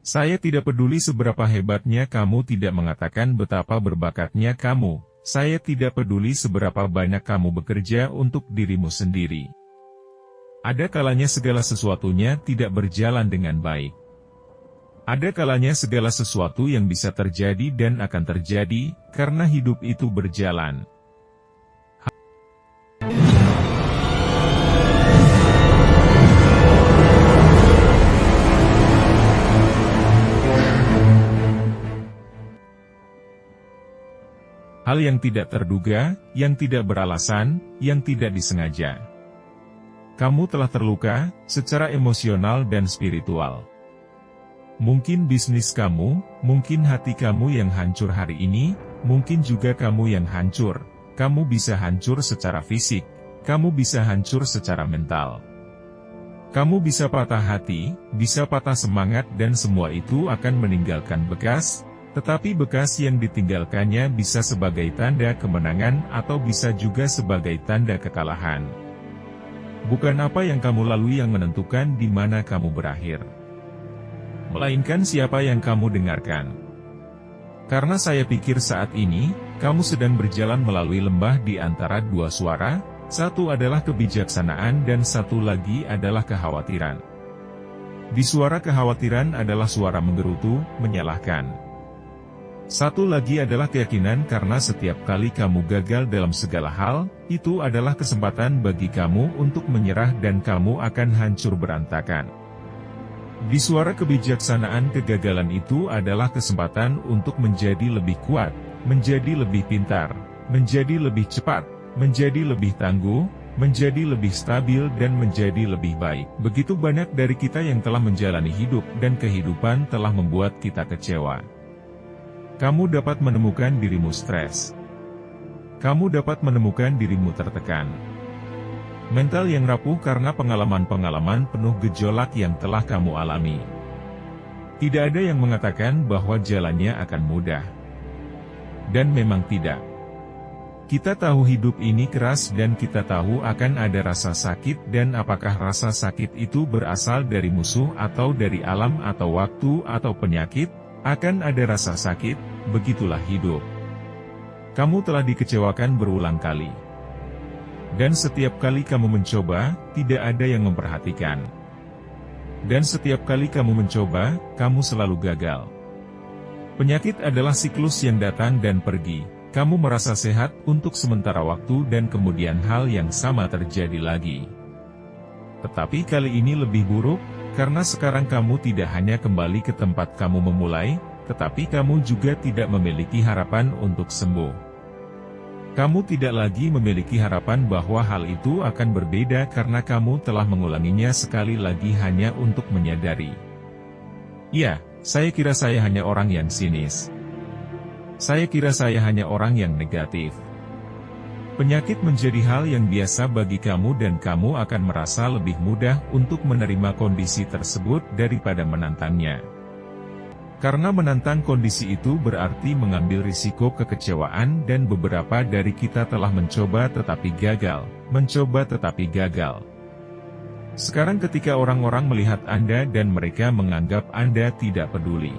Saya tidak peduli seberapa hebatnya kamu tidak mengatakan betapa berbakatnya kamu. Saya tidak peduli seberapa banyak kamu bekerja untuk dirimu sendiri. Ada kalanya segala sesuatunya tidak berjalan dengan baik. Ada kalanya segala sesuatu yang bisa terjadi dan akan terjadi, karena hidup itu berjalan. Hal yang tidak terduga, yang tidak beralasan, yang tidak disengaja. Kamu telah terluka, secara emosional dan spiritual. Mungkin bisnis kamu, mungkin hati kamu yang hancur hari ini, mungkin juga kamu yang hancur. Kamu bisa hancur secara fisik, kamu bisa hancur secara mental. Kamu bisa patah hati, bisa patah semangat dan semua itu akan meninggalkan bekas. Tetapi bekas yang ditinggalkannya bisa sebagai tanda kemenangan atau bisa juga sebagai tanda kekalahan. Bukan apa yang kamu lalui yang menentukan di mana kamu berakhir, melainkan siapa yang kamu dengarkan. Karena saya pikir saat ini, kamu sedang berjalan melalui lembah di antara dua suara, satu adalah kebijaksanaan dan satu lagi adalah kekhawatiran. Di suara kekhawatiran adalah suara menggerutu, menyalahkan. Satu lagi adalah keyakinan karena setiap kali kamu gagal dalam segala hal, itu adalah kesempatan bagi kamu untuk menyerah dan kamu akan hancur berantakan. Di suara kebijaksanaan kegagalan itu adalah kesempatan untuk menjadi lebih kuat, menjadi lebih pintar, menjadi lebih cepat, menjadi lebih tangguh, menjadi lebih stabil dan menjadi lebih baik. Begitu banyak dari kita yang telah menjalani hidup dan kehidupan telah membuat kita kecewa. Kamu dapat menemukan dirimu stres. Kamu dapat menemukan dirimu tertekan. Mental yang rapuh karena pengalaman-pengalaman penuh gejolak yang telah kamu alami. Tidak ada yang mengatakan bahwa jalannya akan mudah. Dan memang tidak. Kita tahu hidup ini keras dan kita tahu akan ada rasa sakit dan apakah rasa sakit itu berasal dari musuh atau dari alam atau waktu atau penyakit. Akan ada rasa sakit, begitulah hidup. Kamu telah dikecewakan berulang kali. Dan setiap kali kamu mencoba, tidak ada yang memperhatikan. Dan setiap kali kamu mencoba, kamu selalu gagal. Penyakit adalah siklus yang datang dan pergi. Kamu merasa sehat untuk sementara waktu dan kemudian hal yang sama terjadi lagi. Tetapi kali ini lebih buruk. Karena sekarang kamu tidak hanya kembali ke tempat kamu memulai, tetapi kamu juga tidak memiliki harapan untuk sembuh. Kamu tidak lagi memiliki harapan bahwa hal itu akan berbeda karena kamu telah mengulanginya sekali lagi hanya untuk menyadari. Ya, saya kira saya hanya orang yang sinis. Saya kira saya hanya orang yang negatif. Penyakit menjadi hal yang biasa bagi kamu dan kamu akan merasa lebih mudah untuk menerima kondisi tersebut daripada menantangnya. Karena menantang kondisi itu berarti mengambil risiko kekecewaan dan beberapa dari kita telah mencoba tetapi gagal, mencoba tetapi gagal. Sekarang ketika orang-orang melihat Anda dan mereka menganggap Anda tidak peduli.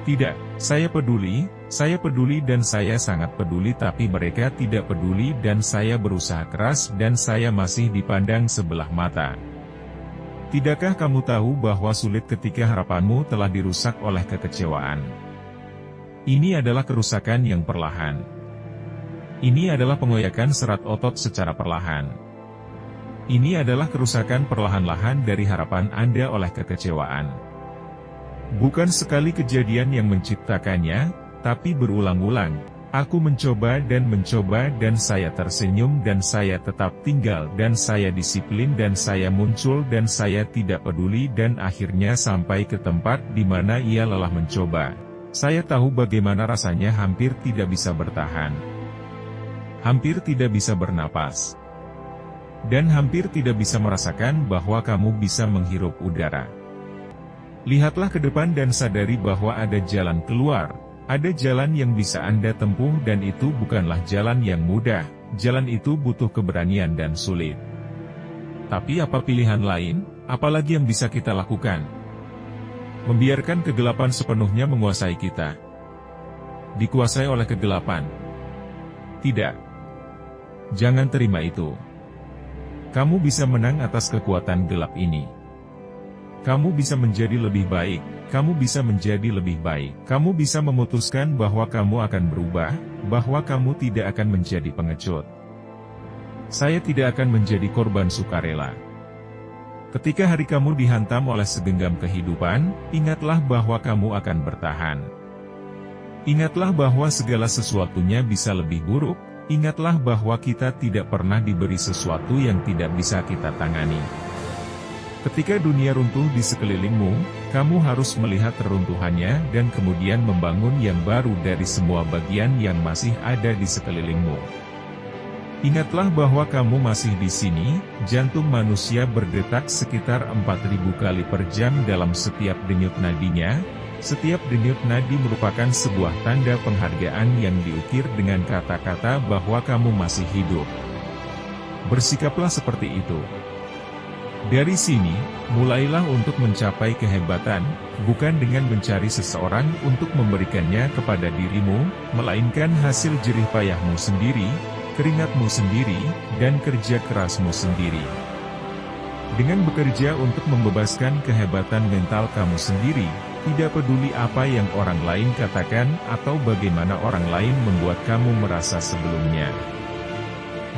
Tidak, saya peduli dan saya sangat peduli tapi mereka tidak peduli dan saya berusaha keras dan saya masih dipandang sebelah mata. Tidakkah kamu tahu bahwa sulit ketika harapanmu telah dirusak oleh kekecewaan? Ini adalah kerusakan yang perlahan. Ini adalah pengoyakan serat otot secara perlahan. Ini adalah kerusakan perlahan-lahan dari harapan Anda oleh kekecewaan. Bukan sekali kejadian yang menciptakannya, tapi berulang-ulang. Aku mencoba dan saya tersenyum dan saya tetap tinggal dan saya disiplin dan saya muncul dan saya tidak peduli dan akhirnya sampai ke tempat di mana ia lelah mencoba. Saya tahu bagaimana rasanya hampir tidak bisa bertahan. Hampir tidak bisa bernapas. Dan hampir tidak bisa merasakan bahwa kamu bisa menghirup udara. Lihatlah ke depan dan sadari bahwa ada jalan keluar, ada jalan yang bisa Anda tempuh dan itu bukanlah jalan yang mudah, jalan itu butuh keberanian dan sulit. Tapi apa pilihan lain, apalagi yang bisa kita lakukan? Membiarkan kegelapan sepenuhnya menguasai kita. Dikuasai oleh kegelapan. Tidak. Jangan terima itu. Kamu bisa menang atas kekuatan gelap ini. Kamu bisa menjadi lebih baik, kamu bisa menjadi lebih baik. Kamu bisa memutuskan bahwa kamu akan berubah, bahwa kamu tidak akan menjadi pengecut. Saya tidak akan menjadi korban sukarela. Ketika hari kamu dihantam oleh segenggam kehidupan, ingatlah bahwa kamu akan bertahan. Ingatlah bahwa segala sesuatunya bisa lebih buruk. Ingatlah bahwa kita tidak pernah diberi sesuatu yang tidak bisa kita tangani. Ketika dunia runtuh di sekelilingmu, kamu harus melihat reruntuhannya dan kemudian membangun yang baru dari semua bagian yang masih ada di sekelilingmu. Ingatlah bahwa kamu masih di sini, jantung manusia berdetak sekitar 4.000 kali per jam dalam setiap denyut nadinya. Setiap denyut nadi merupakan sebuah tanda penghargaan yang diukir dengan kata-kata bahwa kamu masih hidup. Bersikaplah seperti itu. Dari sini, mulailah untuk mencapai kehebatan, bukan dengan mencari seseorang untuk memberikannya kepada dirimu, melainkan hasil jerih payahmu sendiri, keringatmu sendiri, dan kerja kerasmu sendiri. Dengan bekerja untuk membebaskan kehebatan mental kamu sendiri, tidak peduli apa yang orang lain katakan atau bagaimana orang lain membuat kamu merasa sebelumnya.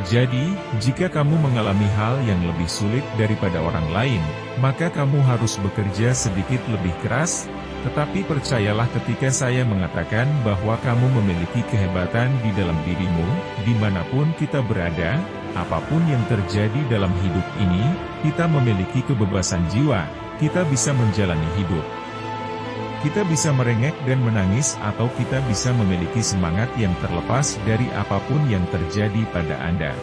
Jadi, jika kamu mengalami hal yang lebih sulit daripada orang lain, maka kamu harus bekerja sedikit lebih keras, tetapi percayalah ketika saya mengatakan bahwa kamu memiliki kehebatan di dalam dirimu, dimanapun kita berada, apapun yang terjadi dalam hidup ini, kita memiliki kebebasan jiwa, kita bisa menjalani hidup. Kita bisa merengek dan menangis atau kita bisa memiliki semangat yang terlepas dari apapun yang terjadi pada Anda.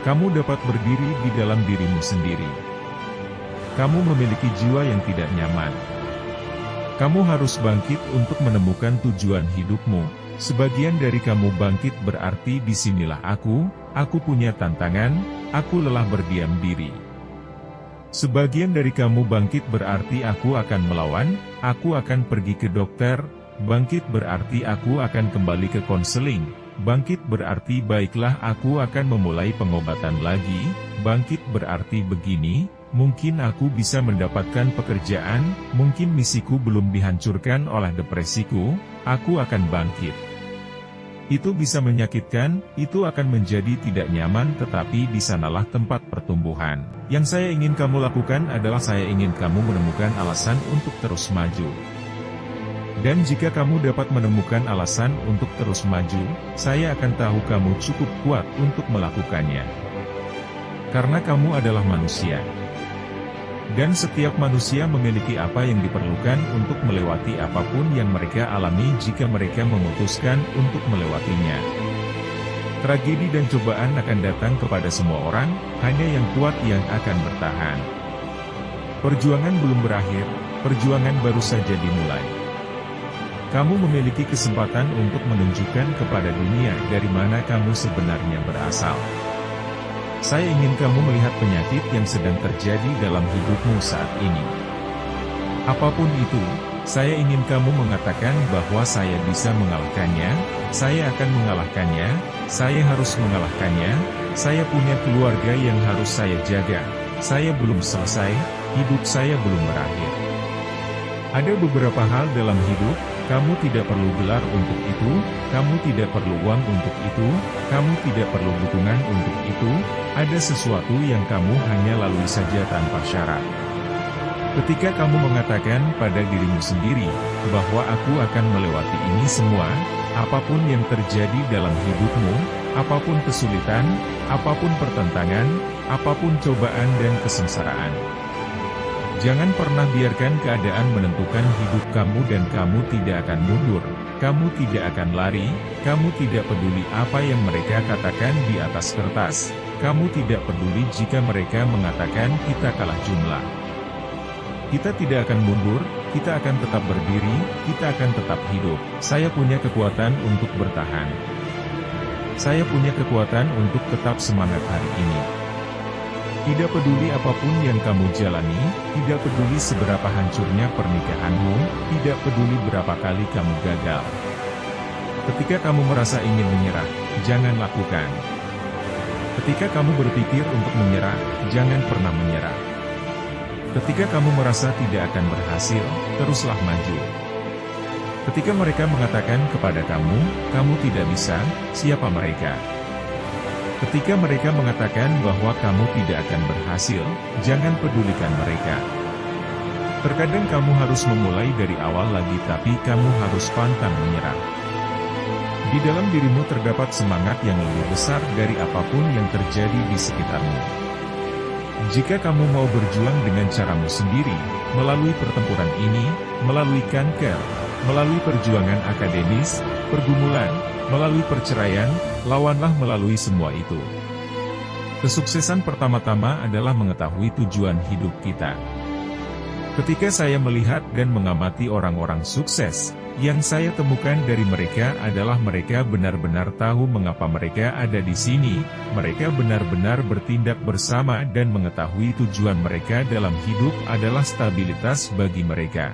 Kamu dapat berdiri di dalam dirimu sendiri. Kamu memiliki jiwa yang tidak nyaman. Kamu harus bangkit untuk menemukan tujuan hidupmu. Sebagian dari kamu bangkit berarti disinilah aku punya tantangan, aku lelah berdiam diri. Sebagian dari kamu bangkit berarti aku akan melawan, aku akan pergi ke dokter, bangkit berarti aku akan kembali ke konseling, bangkit berarti baiklah aku akan memulai pengobatan lagi, bangkit berarti begini, mungkin aku bisa mendapatkan pekerjaan, mungkin misiku belum dihancurkan oleh depresiku, aku akan bangkit. Itu bisa menyakitkan, itu akan menjadi tidak nyaman tetapi di sanalah tempat pertumbuhan. Yang saya ingin kamu lakukan adalah saya ingin kamu menemukan alasan untuk terus maju. Dan jika kamu dapat menemukan alasan untuk terus maju, saya akan tahu kamu cukup kuat untuk melakukannya. Karena kamu adalah manusia. Dan setiap manusia memiliki apa yang diperlukan untuk melewati apapun yang mereka alami jika mereka memutuskan untuk melewatinya. Tragedi dan cobaan akan datang kepada semua orang, hanya yang kuat yang akan bertahan. Perjuangan belum berakhir, perjuangan baru saja dimulai. Kamu memiliki kesempatan untuk menunjukkan kepada dunia dari mana kamu sebenarnya berasal. Saya ingin kamu melihat penyakit yang sedang terjadi dalam hidupmu saat ini. Apapun itu, saya ingin kamu mengatakan bahwa saya bisa mengalahkannya, saya akan mengalahkannya, saya harus mengalahkannya, saya punya keluarga yang harus saya jaga, saya belum selesai, hidup saya belum berakhir. Ada beberapa hal dalam hidup, kamu tidak perlu gelar untuk itu, kamu tidak perlu uang untuk itu, kamu tidak perlu dukungan untuk itu, ada sesuatu yang kamu hanya lalui saja tanpa syarat. Ketika kamu mengatakan pada dirimu sendiri, bahwa aku akan melewati ini semua, apapun yang terjadi dalam hidupmu, apapun kesulitan, apapun pertentangan, apapun cobaan dan kesengsaraan. Jangan pernah biarkan keadaan menentukan hidup kamu dan kamu tidak akan mundur, kamu tidak akan lari, kamu tidak peduli apa yang mereka katakan di atas kertas, kamu tidak peduli jika mereka mengatakan kita kalah jumlah. Kita tidak akan mundur, kita akan tetap berdiri, kita akan tetap hidup. Saya punya kekuatan untuk bertahan. Saya punya kekuatan untuk tetap semangat hari ini. Tidak peduli apapun yang kamu jalani, tidak peduli seberapa hancurnya pernikahanmu, tidak peduli berapa kali kamu gagal. Ketika kamu merasa ingin menyerah, jangan lakukan. Ketika kamu berpikir untuk menyerah, jangan pernah menyerah. Ketika kamu merasa tidak akan berhasil, teruslah maju. Ketika mereka mengatakan kepada kamu, kamu tidak bisa, siapa mereka? Ketika mereka mengatakan bahwa kamu tidak akan berhasil, jangan pedulikan mereka. Terkadang kamu harus memulai dari awal lagi, tapi kamu harus pantang menyerah. Di dalam dirimu terdapat semangat yang lebih besar dari apapun yang terjadi di sekitarmu. Jika kamu mau berjuang dengan caramu sendiri, melalui pertempuran ini, melalui kanker, melalui perjuangan akademis, pergumulan, melalui perceraian, lawanlah melalui semua itu. Kesuksesan pertama-tama adalah mengetahui tujuan hidup kita. Ketika saya melihat dan mengamati orang-orang sukses, yang saya temukan dari mereka adalah mereka benar-benar tahu mengapa mereka ada di sini, mereka benar-benar bertindak bersama dan mengetahui tujuan mereka dalam hidup adalah stabilitas bagi mereka.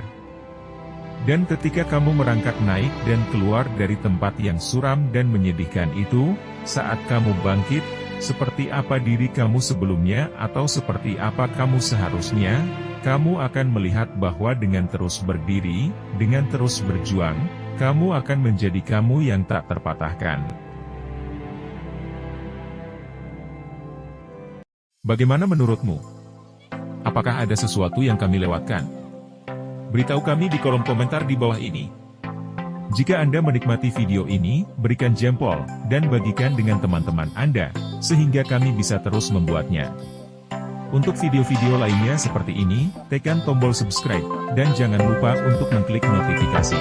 Dan ketika kamu merangkak naik dan keluar dari tempat yang suram dan menyedihkan itu, saat kamu bangkit, seperti apa diri kamu sebelumnya atau seperti apa kamu seharusnya, kamu akan melihat bahwa dengan terus berdiri, dengan terus berjuang, kamu akan menjadi kamu yang tak terpatahkan. Bagaimana menurutmu? Apakah ada sesuatu yang kami lewatkan? Beritahu kami di kolom komentar di bawah ini. Jika Anda menikmati video ini, berikan jempol, dan bagikan dengan teman-teman Anda, sehingga kami bisa terus membuatnya. Untuk video-video lainnya seperti ini, tekan tombol subscribe, dan jangan lupa untuk mengklik notifikasi.